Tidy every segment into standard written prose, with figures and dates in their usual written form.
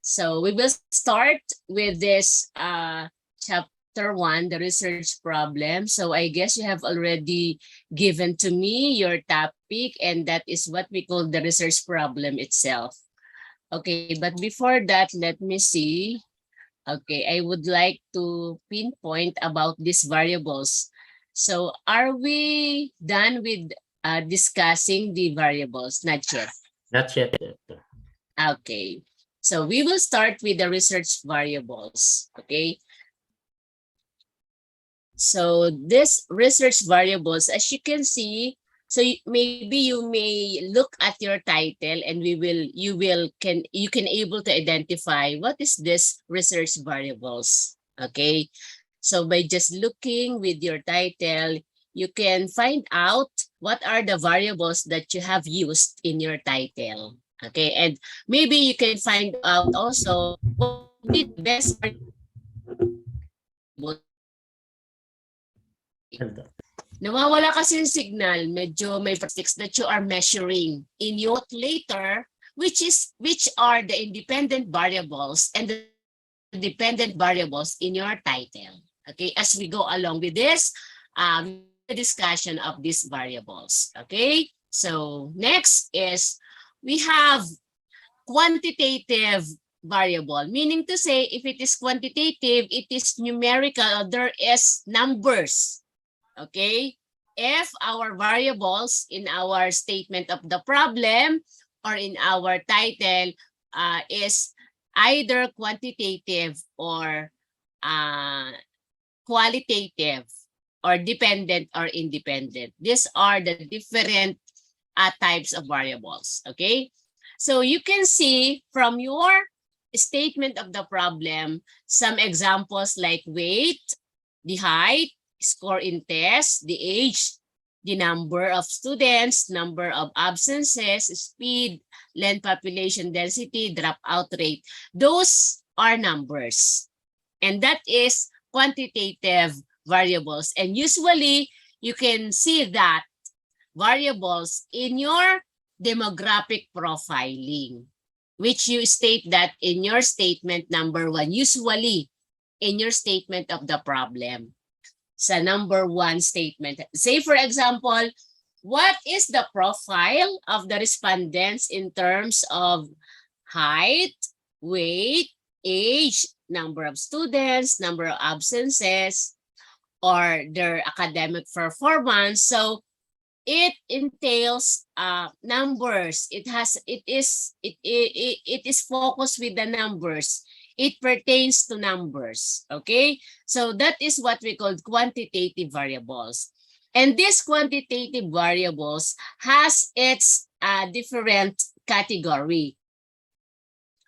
So we will start with this chapter 1, the research problem. So I guess you have already given to me your topic, and that is what we call the research problem itself. Okay, but before that, let me see. Okay, I would like to pinpoint about these variables. So are we done with discussing the variables? Not yet. Not yet. Okay, so we will start with the research variables. Okay, so this research variables, as you can see, so maybe you may look at your title and you can able to identify what is this research variables. Okay, so by just looking with your title, you can find out what are the variables that you have used in your title. Okay, and maybe you can find out also what would be the best variables. Nawawala kasi yung signal, medyo may statistics that you are measuring in your later, which are the independent variables and the dependent variables in your title. Okay, as we go along with this discussion of these variables. Okay, so next is we have quantitative variable, meaning to say if it is quantitative, it is numerical, there is numbers. Okay, if our variables in our statement of the problem or in our title is either quantitative or qualitative or dependent or independent. These are the different types of variables. Okay, so you can see from your statement of the problem some examples like weight, the height, score in tests, the age, the number of students, number of absences, speed, length, population density, dropout rate. Those are numbers. And that is quantitative variables. And usually, you can see that variables in your demographic profiling, which you state that in your statement number 1, usually in your statement of the problem. Sa number 1 statement. Say for example, what is the profile of the respondents in terms of height, weight, age, number of students, number of absences, or their academic performance? So it entails numbers. It is focused with the numbers. It pertains to numbers. Okay, so that is what we call quantitative variables. And this quantitative variables has its different category.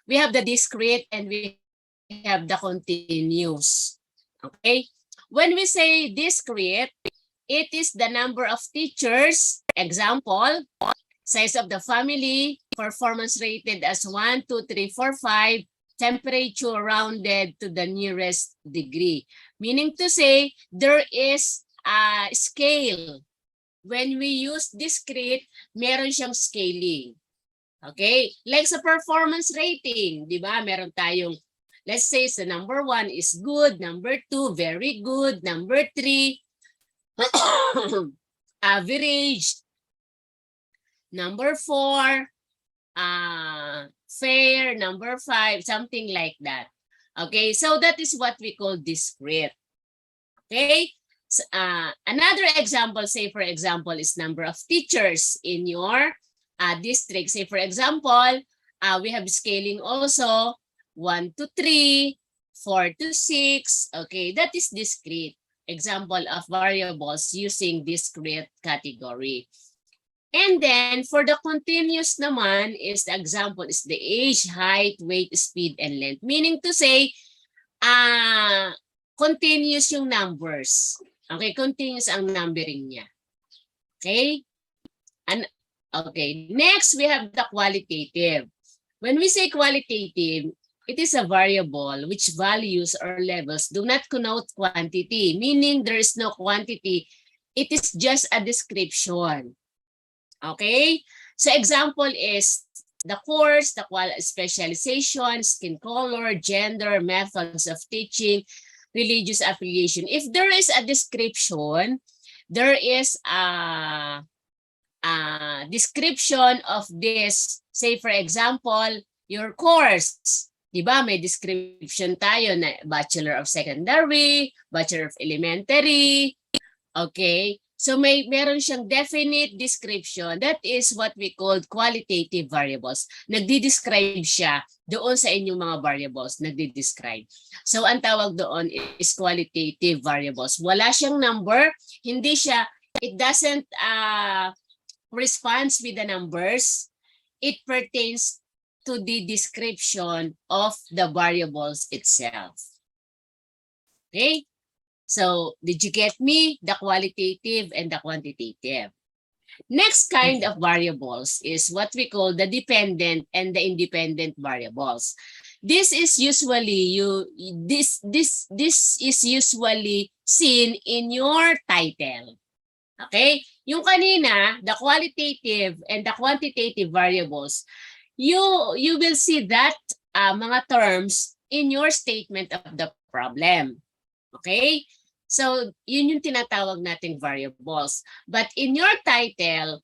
We have the discrete and we have the continuous. Okay, when we say discrete, it is the number of teachers. Example, size of the family, performance rated as 1, 2, 3, 4, 5, temperature rounded to the nearest degree. Meaning to say, there is a scale. When we use discrete, meron siyang scaling. Okay? Like sa performance rating, di ba? Meron tayong, let's say, sa number 1 is good, number 2, very good, number 3, average, number 4, fair, number 5, something like that. Okay, so that is what we call discrete. Okay, so, another example, say for example, is number of teachers in your district. Say for example, we have scaling also 1 to 3, 4 to 6. Okay, that is discrete. Example of variables using discrete category. And then for the continuous naman is the example is the age, height, weight, speed, and length. Meaning to say, continuous yung numbers. Okay, continuous ang numbering niya. Okay? And okay, next we have the qualitative. When we say qualitative, it is a variable which values or levels do not connote quantity, meaning there is no quantity. It is just a description. Okay? So example is the course, the specialization, skin color, gender, methods of teaching, religious affiliation. If there is a description, there is a description of this. Say for example, your course. Diba, may description tayo na Bachelor of Secondary, Bachelor of Elementary. Okay? So meron siyang definite description. That is what we call qualitative variables. Nagdi-describe siya doon sa inyong mga variables. Nagdi-describe. So ang tawag doon is qualitative variables. Wala siyang number. Hindi siya, it doesn't response with the numbers. It pertains to the description of the variables itself. Okay? So, did you get me? The qualitative and the quantitative. Next kind of variables is what we call the dependent and the independent variables. This is usually this is usually seen in your title. Okay? Yung kanina, the qualitative and the quantitative variables, you will see that mga terms in your statement of the problem. Okay? So, yun yung tinatawag nating variables. But in your title,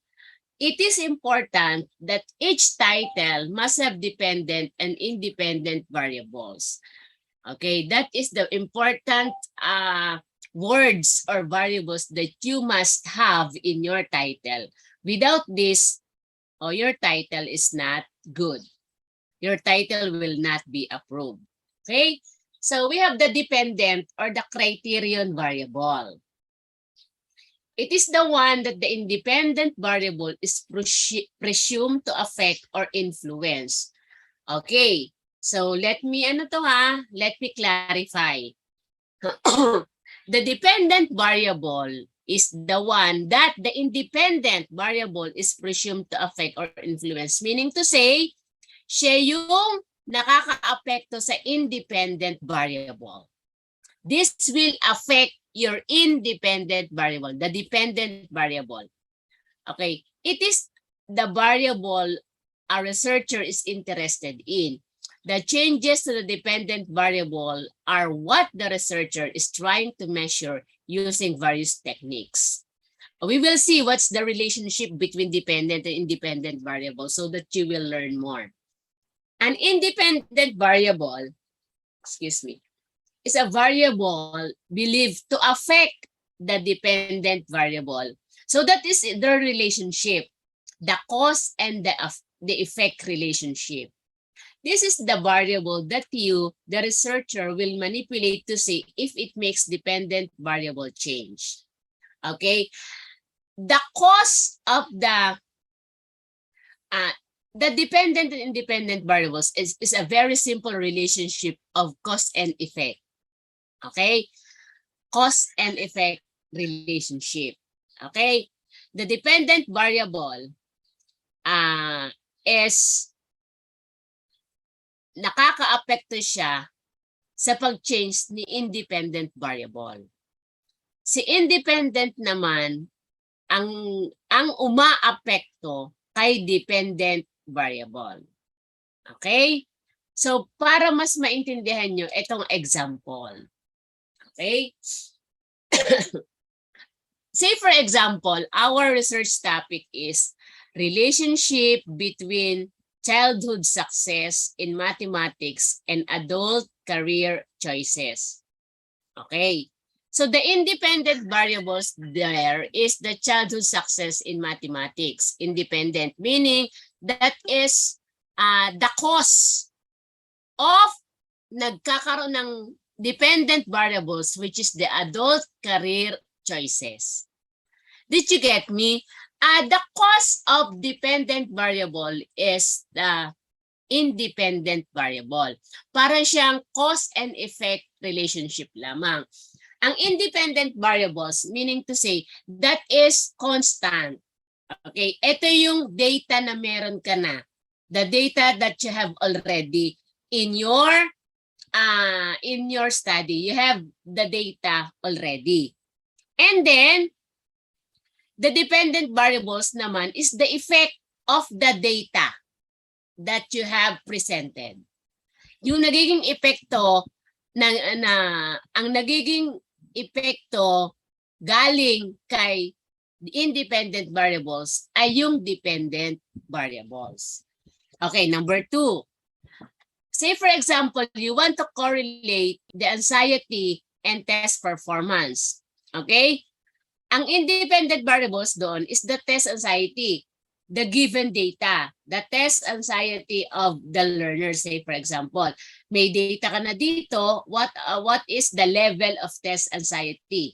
it is important that each title must have dependent and independent variables. Okay? That is the important words or variables that you must have in your title. Without this, your title is not good. Your title will not be approved. Okay? So we have the dependent or the criterion variable. It is the one that the independent variable is presumed to affect or influence. Okay. So let me let me clarify. The dependent variable is the one that the independent variable is presumed to affect or influence. Meaning to say, siya yung nakaka-apekto sa independent variable. This will affect your independent variable, the dependent variable. Okay, it is the variable a researcher is interested in. The changes to the dependent variable are what the researcher is trying to measure using various techniques. We will see what's the relationship between dependent and independent variables so that you will learn more. An independent variable, is a variable believed to affect the dependent variable. So that is the relationship, the cause and the effect relationship. This is the variable that you, the researcher, will manipulate to see if it makes dependent variable change. Okay? The cause of the dependent and independent variables is a very simple relationship of cause and effect. Okay? Cause and effect relationship. Okay? The dependent variable is nakaka-apekto siya sa pag-change ni independent variable. Si independent naman ang umaapekto kay dependent variable. Okay? So, para mas maintindihan nyo, itong example. Okay? Say for example, our research topic is relationship between childhood success in mathematics and adult career choices. Okay. So the independent variables there is the childhood success in mathematics. Independent, meaning that is the cause of nagkakaroon ng dependent variables, which is the adult career choices. Did you get me? The cause of dependent variable is the independent variable. Para siyang cause and effect relationship lamang. Ang independent variables, meaning to say, that is constant. Okay, ito yung data na meron ka na. The data that you have already in your study. You have the data already. And then, the dependent variables naman is the effect of the data. that you have presented. Yung nagiging epekto ang nagiging epekto galing kay independent variables ay yung dependent variables. Okay, number 2. Say for example, you want to correlate the anxiety and test performance. Okay? Ang independent variables doon is the test anxiety, the given data, the test anxiety of the learner. Say for example, may data ka na dito, what is the level of test anxiety?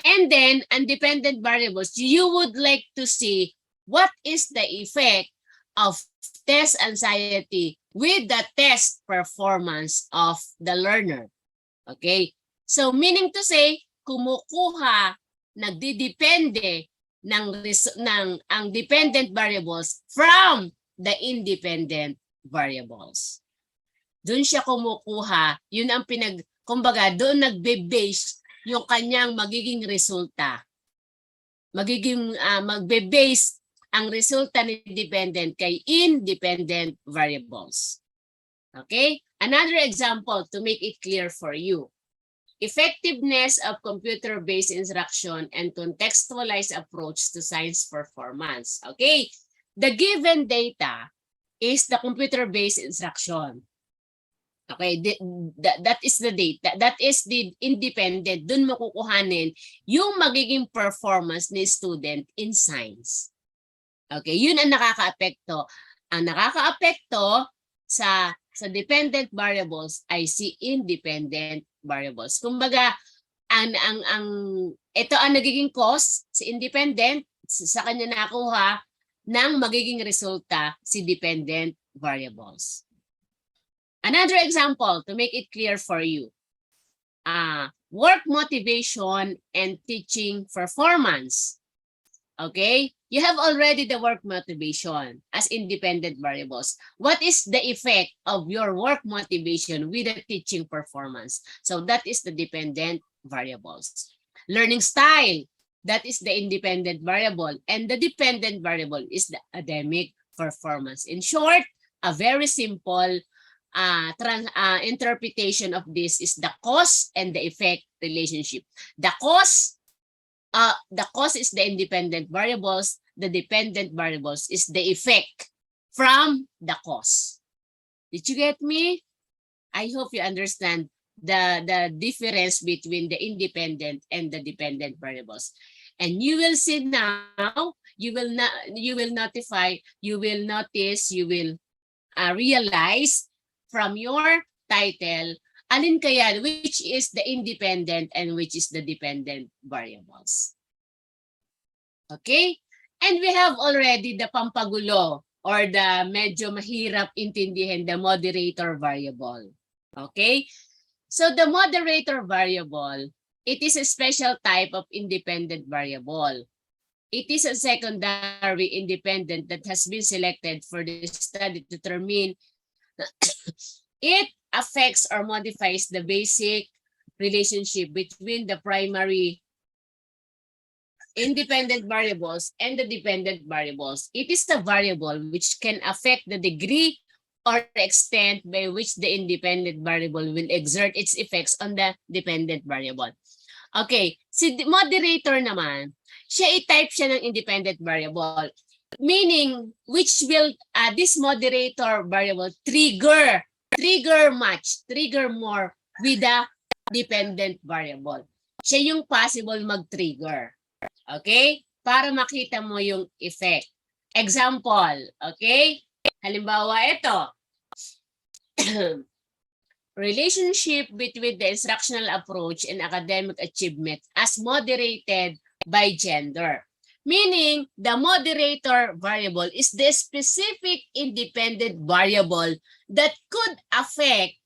And then, independent variables, you would like to see what is the effect of test anxiety with the test performance of the learner. Okay? So, meaning to say, kumukuha, nagdidepende ang dependent variables from the independent variables. Doon siya kumukuha, yun ang kumbaga, doon nagbe-base yung kanyang magiging resulta. Magbe-base ang resulta ni dependent kay independent variables. Okay? Another example to make it clear for you. Effectiveness of computer-based instruction and contextualized approach to science performance. Okay? The given data is the computer-based instruction. Okay, that is the data. That is the independent. Doon mo kukuhanin yung magiging performance ni student in science. Okay, yun ang nakakaapekto. Ang nakakaapekto sa dependent variables ay si independent variables. Kumbaga, ito ang nagiging cause si independent, sa kanya nakuha ng magiging resulta si dependent variables. Another example to make it clear for you. Work motivation and teaching performance. Okay? You have already the work motivation as independent variables. What is the effect of your work motivation with the teaching performance? So that is the dependent variables. Learning style, that is the independent variable. And the dependent variable is the academic performance. In short, a very simple interpretation of this is the cause and the effect relationship. The cause is the independent variables. The dependent variables is the effect from the cause. Did you get me? I hope you understand the difference between the independent and the dependent variables. And you will see now, you will realize from your title, alin kaya, which is the independent and which is the dependent variables. Okay? And we have already the pampagulo or the medyo mahirap intindihin, the moderator variable. Okay? So the moderator variable, it is a special type of independent variable. It is a secondary independent that has been selected for the study to determine it affects or modifies the basic relationship between the primary independent variables and the dependent variables. It is a variable which can affect the degree or extent by which the independent variable will exert its effects on the dependent variable. Okay, si moderator naman, i-type siya ng independent variable. Meaning, which will, this moderator variable trigger more with the dependent variable. Siya yung possible mag-trigger. Okay? Para makita mo yung effect. Example, okay? Halimbawa ito. Relationship between the instructional approach and academic achievement as moderated by gender. Meaning, the moderator variable is the specific independent variable that could affect,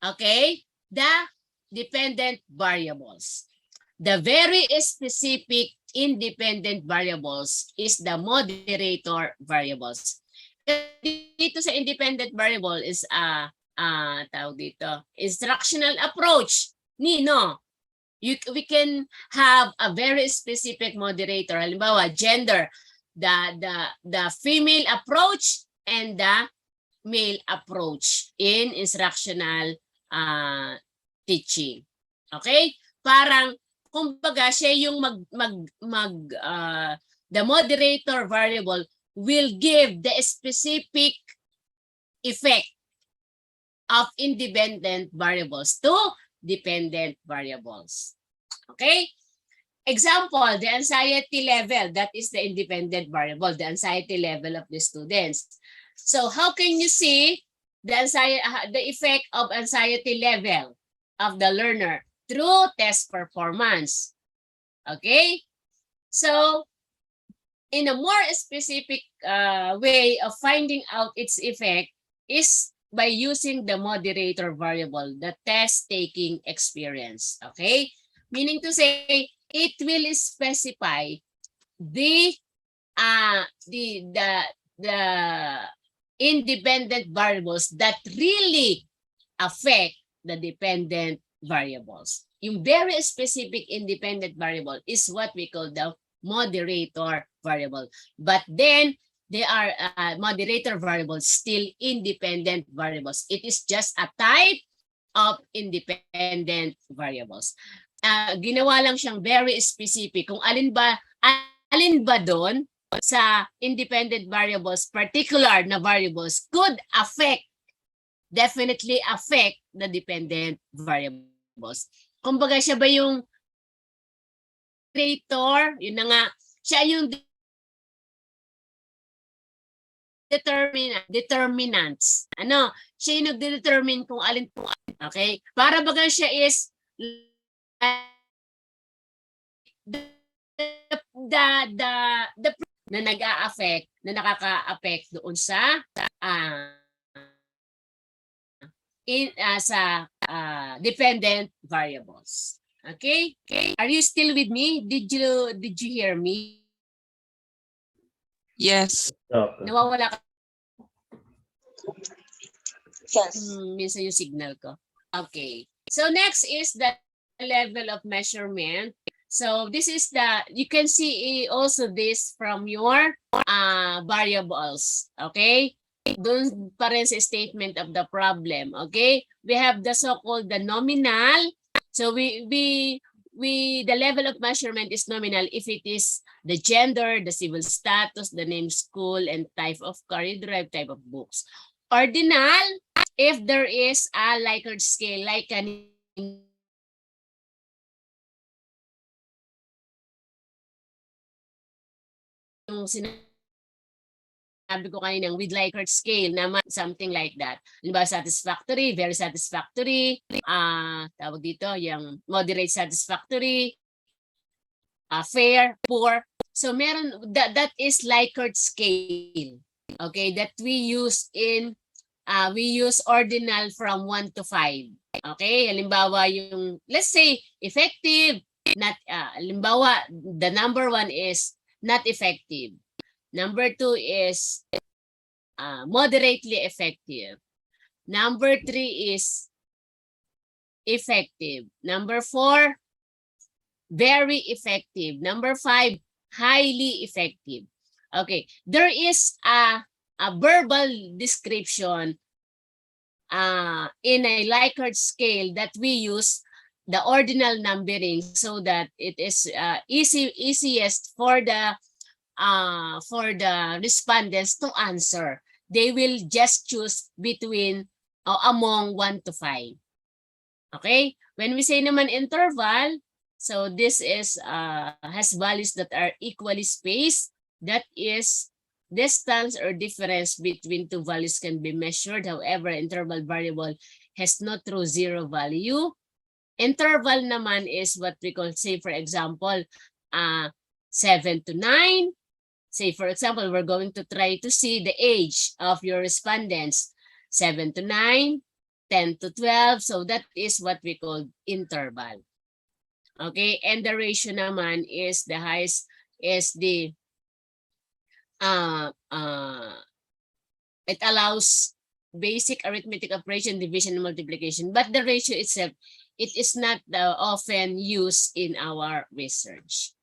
okay, the dependent variables. The very specific independent variables is the moderator variables. Dito sa independent variable is tawag dito, instructional approach. Nino, we can have a very specific moderator. Halimbawa, gender, the female approach and the male approach in instructional teaching. Okay? Parang kumbaga siya yung the moderator variable will give the specific effect of independent variables to dependent variables. Okay? Example, the anxiety level, that is the independent variable, the anxiety level of the students. So how can you see the effect of anxiety level of the learner through test performance? Okay? So in a more specific way of finding out its effect is by using the moderator variable, the test-taking experience. Okay? Meaning to say, it will specify the independent variables that really affect the dependent variables. Yung very specific independent variable is what we call the moderator variable. But then, they are moderator variables, still independent variables. It is just a type of independent variables. Ginawa lang siyang very specific kung alin ba doon sa independent variables, particular na variables could definitely affect the dependent variables. Kumbaga siya ba yung creator, yun na nga, siya yung determinants. Ano? Siya yung nagdetermine kung alin. Okay? Para baga siya is the na nag-a-affect, na nakaka-affect doon sa dependent variables. Okay? Are you still with me? Did you hear me? Yes. Okay. Nawawala ka. Yes. Minsan yung signal ko. Okay. So next is the level of measurement. So this is you can see also this from your variables. Okay? Doon pa rin sa statement of the problem. Okay? We have the so-called the nominal. So the level of measurement is nominal if it is the gender, the civil status, the name, school, and type of car you drive, type of books. Ordinal, if there is a Likert scale, like yung sinabi ko kanina with Likert scale naman, something like that. Halimbawa, satisfactory, very satisfactory, tawag dito, yung moderate satisfactory, fair, poor. So meron, that is Likert scale. Okay, that we use we use ordinal from 1 to 5. Okay, halimbawa yung, let's say, effective, not, halimbawa, the number 1 is not effective. Number 2 is moderately effective. Number 3 is effective. Number 4, very effective. Number 5, highly effective. Okay, there is a verbal description in a Likert scale that we use the ordinal numbering so that it is easiest for the respondents to answer. They will just choose between among 1 to 5. Okay? When we say naman interval, so this is has values that are equally spaced. That is, distance or difference between two values can be measured. However, interval variable has no true zero value. Interval naman is what we call, say for example, 7 to 9. Say for example, we're going to try to see the age of your respondents. 7 to 9, 10 to 12. So that is what we call interval. Okay, and the ratio naman is the highest, is the it allows basic arithmetic operation, division and multiplication, but the ratio itself, it is not often used in our research.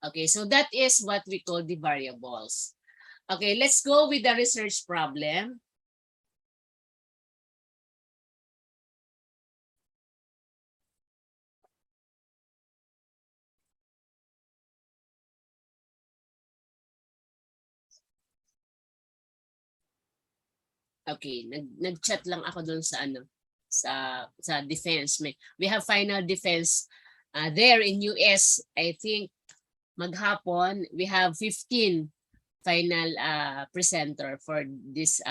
Okay, so that is what we call the variables. Okay, let's go with the research problem. Okay, nag-chat lang ako doon sa ano, sa defense. We have final defense there in US. I think maghapon we have 15 final presenter for this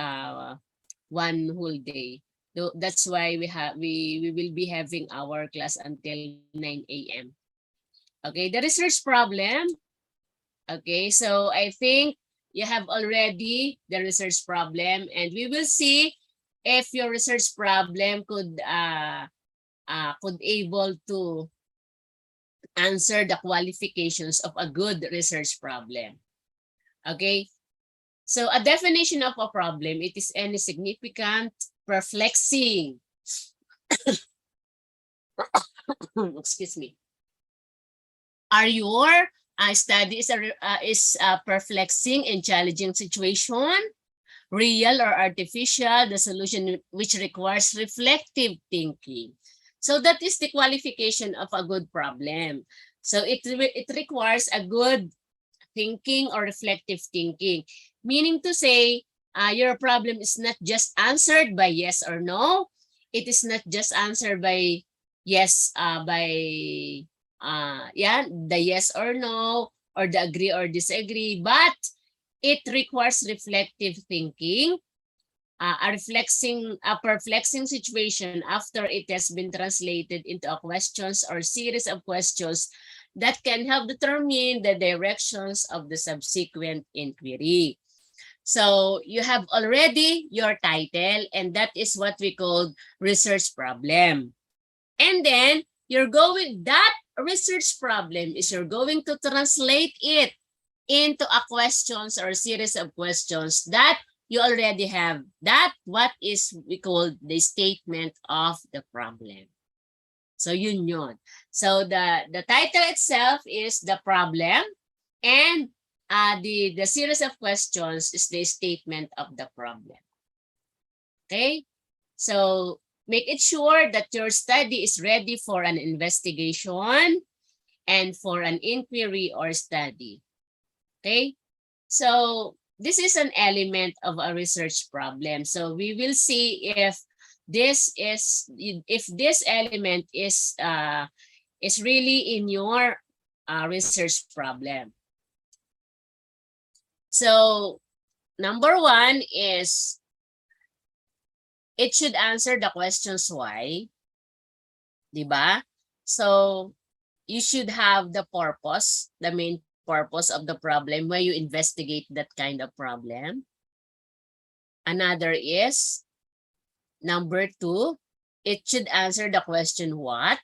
one whole day. So that's why we will be having our class until 9 a.m. Okay, the research problem. Okay, so I think you have already the research problem, and we will see if your research problem could able to answer the qualifications of a good research problem. Okay, so a definition of a problem, it is any significant, perplexing, excuse me. Are your study is a perplexing and challenging situation, real or artificial, the solution which requires reflective thinking. So that is the qualification of a good problem. So it requires a good thinking or reflective thinking, meaning to say your problem is not just answered by yes or no. It is not just answered by yes, the yes or no, or the agree or disagree, but it requires reflective thinking, a perplexing situation after it has been translated into a questions or series of questions that can help determine the directions of the subsequent inquiry. So you have already your title, and that is what we call research problem. And then that research problem is you're going to translate it into a questions or series of questions that you already have. That what is we call the statement of the problem. So yun yun. So the title itself is the problem, and the series of questions is the statement of the problem. Okay? So make it sure that your study is ready for an investigation and for an inquiry or study. Okay? So this is an element of a research problem. So we will see if this element is really in your research problem. So number one is it should answer the questions why, diba? So you should have the purpose, the main purpose of the problem when you investigate that kind of problem. Another is, number two, it should answer the question what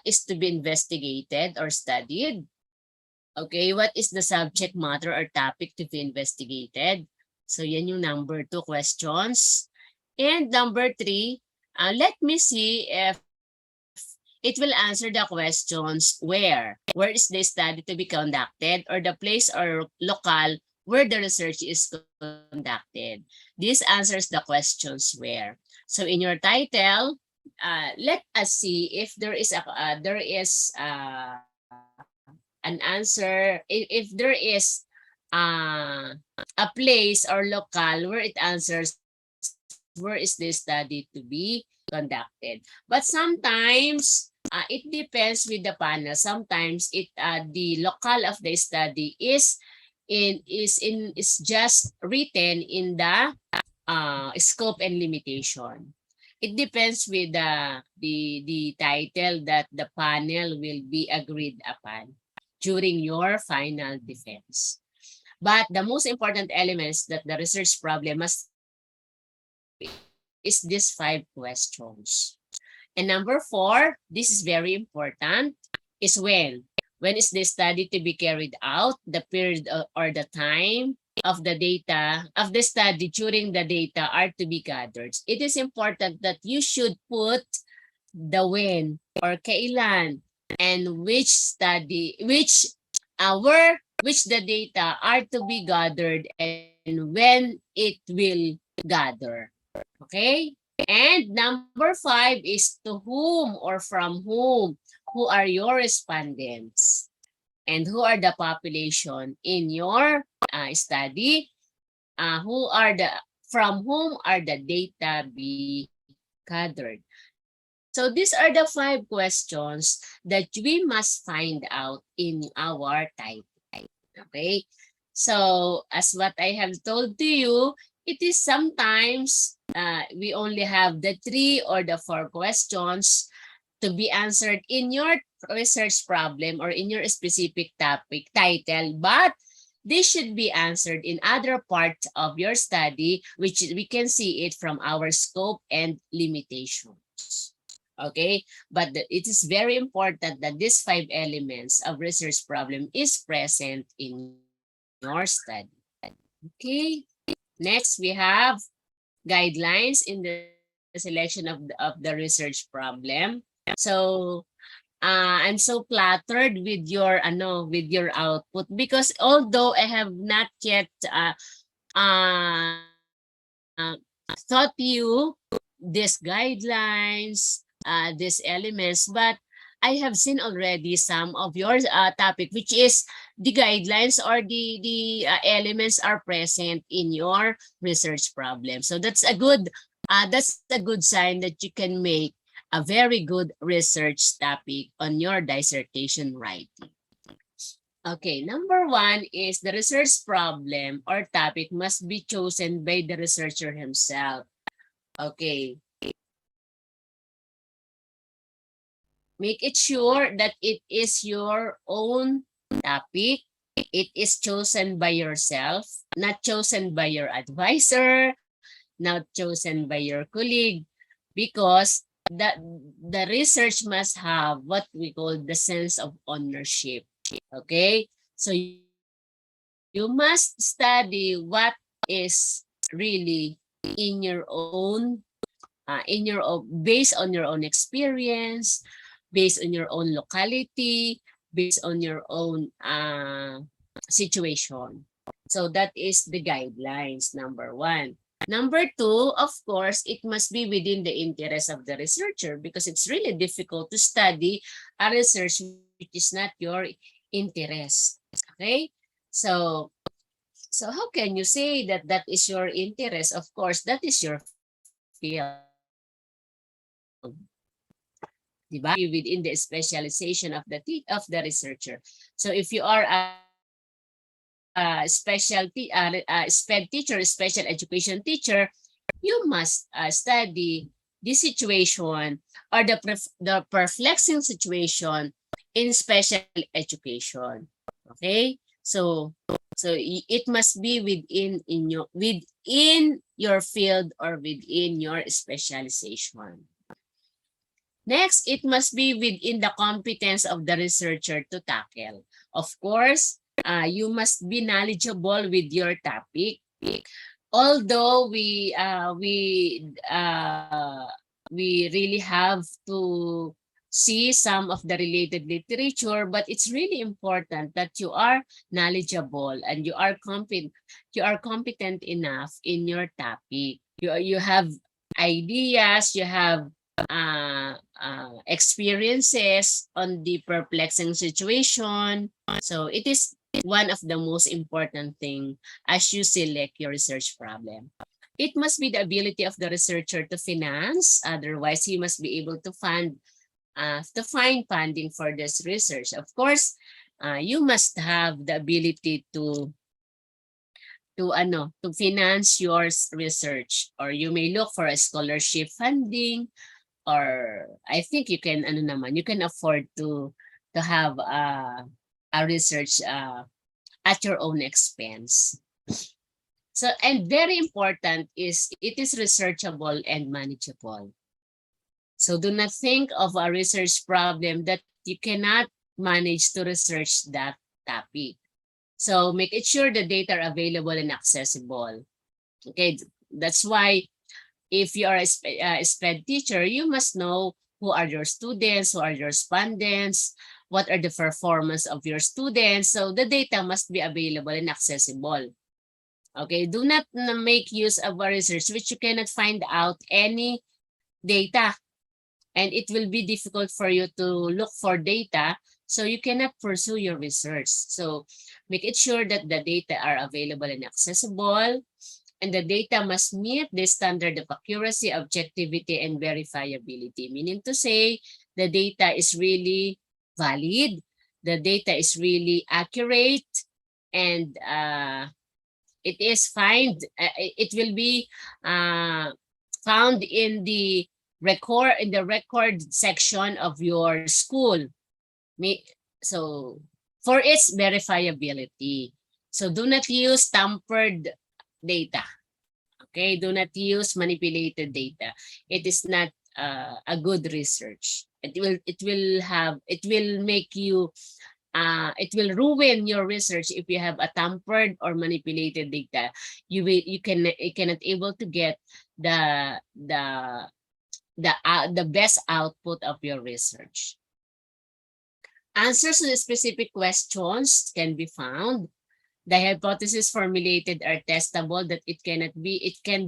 is to be investigated or studied. Okay, what is the subject matter or topic to be investigated? So yan yung number two questions. And number three, let me see if it will answer the questions where is the study to be conducted, or the place or local where the research is conducted. This answers the questions where. So in your title, let us see if there is an answer, if there is a place or local where it answers where is the study to be conducted. But sometimes it depends with the panel. Sometimes the local of the study is just written in the scope and limitation. It depends with the title that the panel will be agreed upon during your final defense. But the most important elements that the research problem must is these 5 questions. And number 4, this is very important, is when. When is the study to be carried out, the period or the time of the data, of the study during the data are to be gathered. It is important that you should put the when or kailan and which study, where which the data are to be gathered and when it will gather. Okay? And number 5 is to whom or from whom. Who are your respondents? And who are the population in your study? Who are the from whom are the data be gathered? So these are the 5 questions that we must find out in our typing. Okay? So as what I have told to you, it is sometimes we only have the 3 or the 4 questions to be answered in your research problem or in your specific topic title, but this should be answered in other parts of your study, which we can see it from our scope and limitations. Okay, but it is very important that these 5 elements of research problem is present in your study. Okay, next we have guidelines in the selection of the research problem. So I'm so flattered with your output, because although I have not yet taught you these guidelines, these elements, but I have seen already some of your topic, which is the guidelines or the elements are present in your research problem. So that's a good sign that you can make a very good research topic on your dissertation writing. Okay, number 1 is the research problem or topic must be chosen by the researcher himself. Okay. Make it sure that it is your own topic. It is chosen by yourself, not chosen by your advisor, not chosen by your colleague, because the research must have what we call the sense of ownership. Okay? So you must study what is really in your based on your own experience, based on your own locality, based on your own situation. So that is the guidelines, number 1. Number 2, of course, it must be within the interest of the researcher, because it's really difficult to study a research which is not your interest. Okay? So how can you say that that is your interest? Of course, that is your field. Diba? Must be within the specialization of the researcher. So if you are a SPED teacher, special education teacher, you must study the situation or the perplexing situation in special education. Okay, so it must be within your field or within your specialization. Next, it must be within the competence of the researcher to tackle. Of course, you must be knowledgeable with your topic. Although we really have to see some of the related literature, but it's really important that you are knowledgeable and you are competent enough in your topic. You have ideas, you have experiences on the perplexing situation. So it is one of the most important thing as you select your research problem. It must be the ability of the researcher to finance. Otherwise, he must be able to find funding for this research. Of course, you must have the ability to finance your research, or you may look for a scholarship funding, or I think you can you can afford to have a research at your own expense. So, and very important is it is researchable and manageable. So do not think of a research problem that you cannot manage to research that topic. So make it sure the data are available and accessible. Okay, that's why if you are a SPED teacher, you must know who are your students, who are your respondents, what are the performance of your students. So the data must be available and accessible. Okay, do not make use of a research which you cannot find out any data, and it will be difficult for you to look for data, so you cannot pursue your research. So make it sure that the data are available and accessible, and the data must meet the standard of accuracy, objectivity, and verifiability. Meaning to say, the data is really valid, the data is really accurate, and it is it will be found in the record section of your school. So for its verifiability. So do not use tampered data. Okay, do not use manipulated data. It is not a good research. It will make you it will ruin your research if you have a tampered or manipulated data. You cannot able to get the best output of your research. Answers to the specific questions can be found. The hypotheses formulated are testable, that it can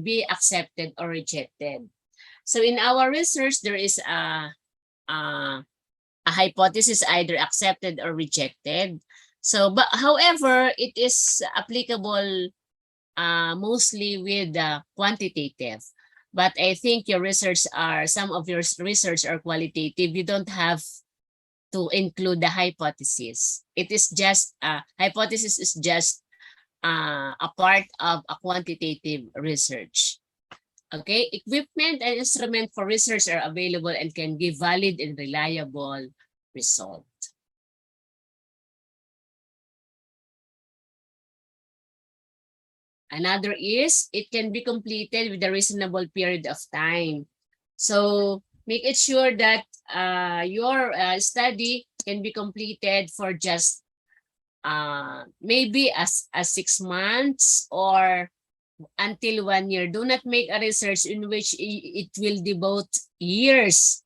be accepted or rejected. So in our research, there is a hypothesis either accepted or rejected. So, but however, it is applicable mostly with quantitative. But I think some of your research are qualitative. You don't have to include the hypothesis. It is just hypothesis is just a part of a quantitative research. Okay, equipment and instrument for research are available and can give valid and reliable result. Another is it can be completed with a reasonable period of time. So make it sure that your study can be completed for just maybe as 6 months or until 1 year. Do not make a research in which it will devote years,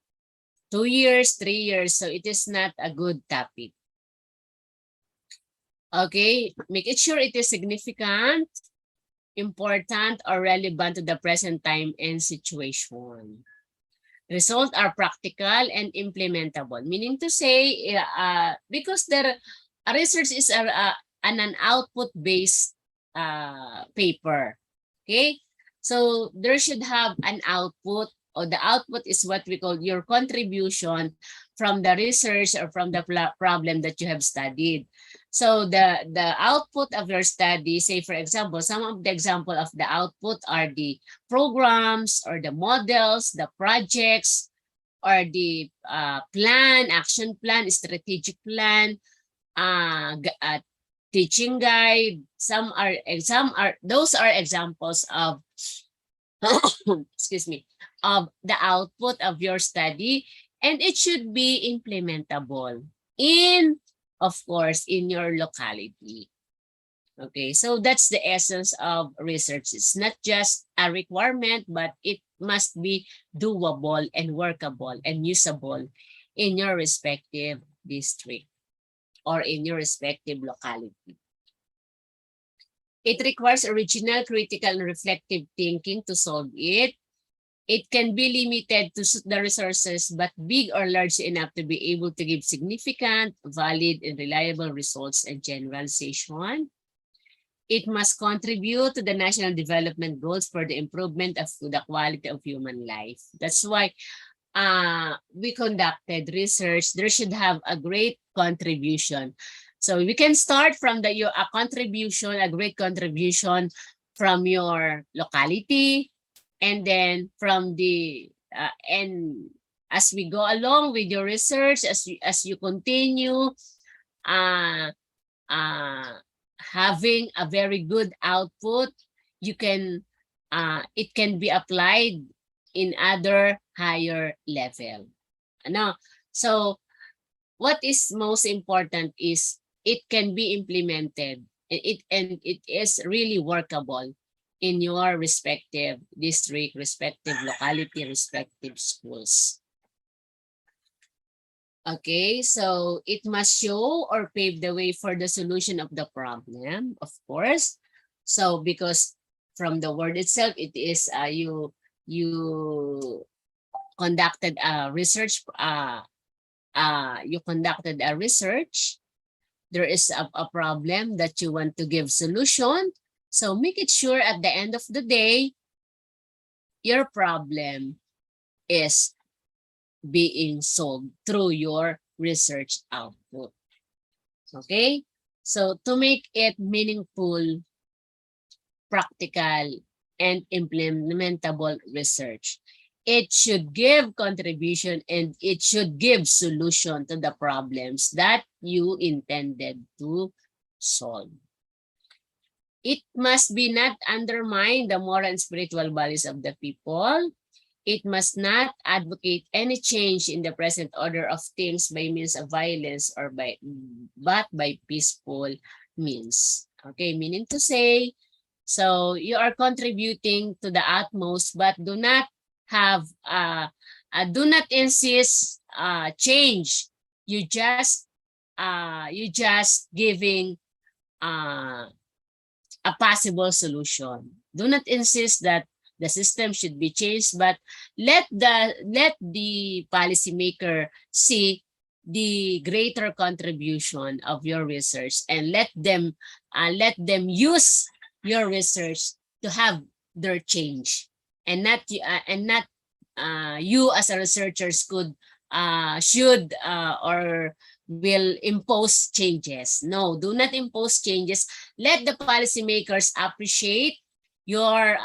2 years, 3 years. So it is not a good topic. Okay, make it sure it is significant, important, or relevant to the present time and situation. Results are practical and implementable. Meaning to say, because research is an output-based paper. Okay, so there should have an output, or the output is what we call your contribution from the research or from the problem that you have studied. So the output of your study, say for example, some of the example of the output are the programs or the models, the projects, or the action plan, strategic plan, teaching guide. Those are examples of excuse me, of the output of your study, and it should be implementable of course, in your locality. Okay, so that's the essence of research. It's not just a requirement, but it must be doable and workable and usable in your respective district or in your respective locality. It requires original, critical, and reflective thinking to solve it. It can be limited to suit the resources, but big or large enough to be able to give significant, valid, and reliable results and generalization. It must contribute to the national development goals for the improvement of the quality of human life. That's why we conducted research. There should have a great contribution. So we can start from a great contribution from your locality, and then from and as we go along with your research, as you continue having a very good output, it can be applied in other higher level. So what is most important is it can be implemented, and it is really workable in your respective district, respective locality, respective schools. Okay, so it must show or pave the way for the solution of the problem, of course. So because from the word itself, it is you conducted a research. You conducted a research. There is a problem that you want to give solution. So make it sure at the end of the day, your problem is being solved through your research output. Okay? So to make it meaningful, practical, and implementable research, it should give contribution and it should give solution to the problems that you intended to solve. It must be not undermine the moral and spiritual values of the people. It must not advocate any change in the present order of things by means of violence but by peaceful means. Okay, meaning to say, so you are contributing to the utmost, but do not insist change. You just giving uh, a possible solution. Do not insist that the system should be changed, but let the policymaker see the greater contribution of your research and let them use your research to have their change, and not you as a researchers should or will impose changes. No, do not impose changes. Let the policymakers appreciate your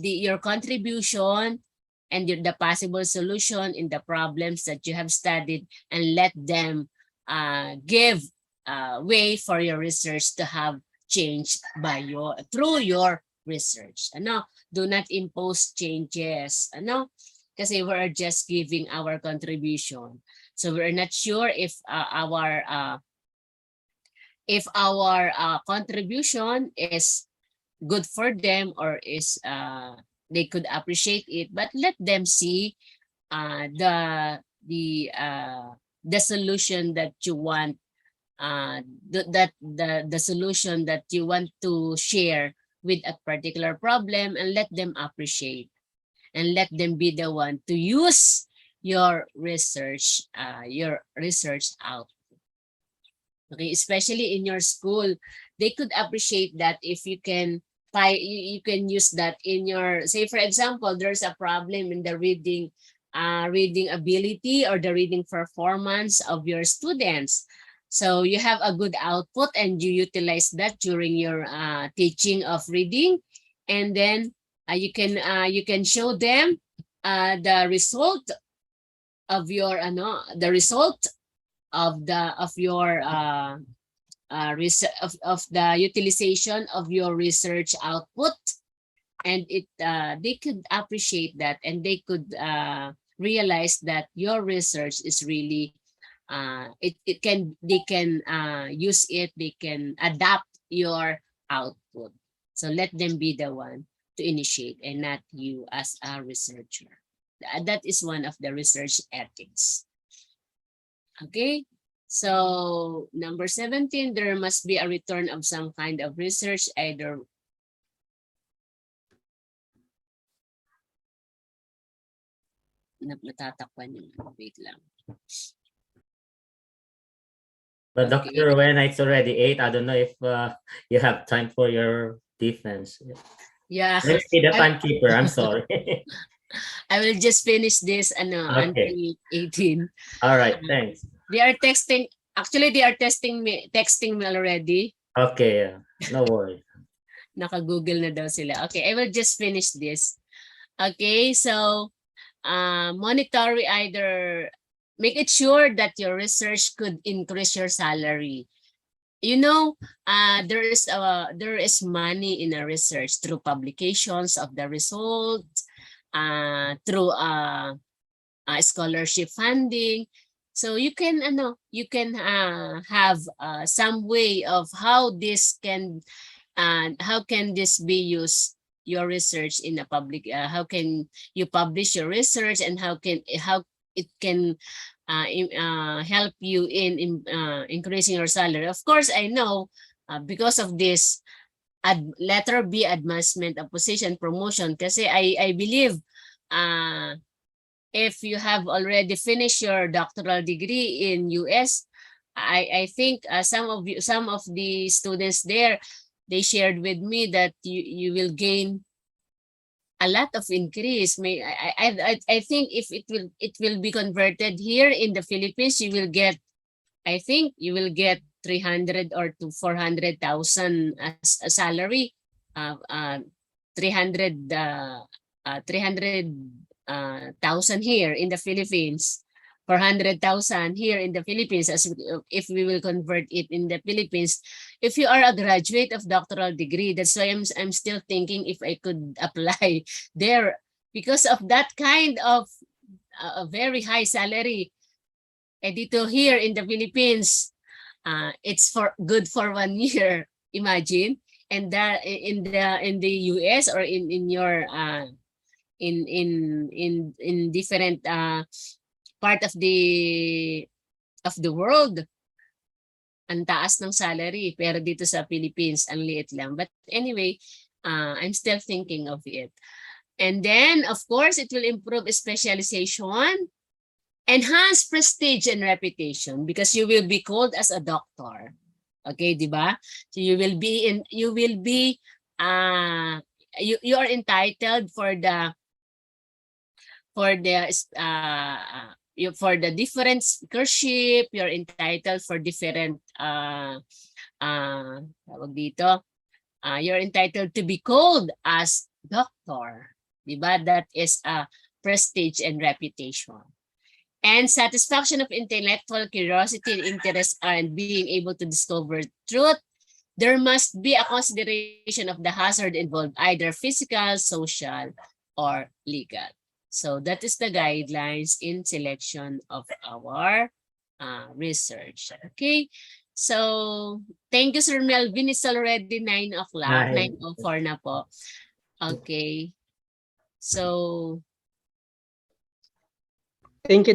your contribution and the possible solution in the problems that you have studied, and let them give way for your research to have change through your research. Ano? Do not impose changes. Ano? Kasi we're just giving our contribution. So we're not sure if our contribution is good for them or is they could appreciate it, but let them see the solution that you want, the solution that you want to share with a particular problem, and let them appreciate and let them be the one to use your research out. Okay, especially in your school, they could appreciate that if you can you can use that in your, say for example, there's a problem in the reading ability or the reading performance of your students. So you have a good output and you utilize that during your teaching of reading, and then you can show them the result of your the result of your of the utilization of your research output, and they could appreciate that, and they could realize that your research is really they can use it, they can adapt your output. So let them be the one to initiate and not you as a researcher. That is one of the research ethics. Okay, so number 17, there must be a return of some kind of research, either natatakpan yun. Wait lang. But Okay. Dr. When it's already 8, I don't know if you have time for your defense. Yeah. Let me be the timekeeper. I'm sorry. I will just finish this until 18. All right, thanks. They are texting. Actually, they are texting me already. Okay, no worries. Naka-Google na daw sila. Okay, I will just finish this. Okay, so monetary, either make it sure that your research could increase your salary. You know, there is money in a research through publications of the result, through scholarship funding. So you can have some way of how can this be used, your research in a public, how can you publish your research, and how it can help you in increasing your salary. Of course, I know because of this letter B, advancement of position promotion, kasi I believe if you have already finished your doctoral degree in US, I think some of the students there, they shared with me that you will gain a lot of increase. I think if it will be converted here in the Philippines, you will get, I think you will get 300 or to 400,000 as a salary. 300,000 here in the Philippines, 400,000 here in the Philippines, as if we will convert it in the Philippines. If you are a graduate of doctoral degree, that's why I'm still thinking if I could apply there, because of that kind of a very high salary. Dito here in the Philippines, it's for good for 1 year. Imagine, and that in the US or in your in different part of the world, ang taas ng salary, pero dito sa Philippines ang liit lang. But anyway, I'm still thinking of it. And then of course it will improve specialization, enhance prestige and reputation, because you will be called as a doctor. Okay, di ba? So you will be you are entitled for the different speakership. You're entitled for different tawag dito, you're entitled to be called as doctor. Di ba? That is a prestige and reputation. And satisfaction of intellectual curiosity and interest and being able to discover truth. There must be a consideration of the hazard involved, either physical, social, or legal. So that is the guidelines in selection of our research. Okay. So thank you, Sir Melvin. It's already 9 o'clock. 9:04 na po. Okay. So Thank you.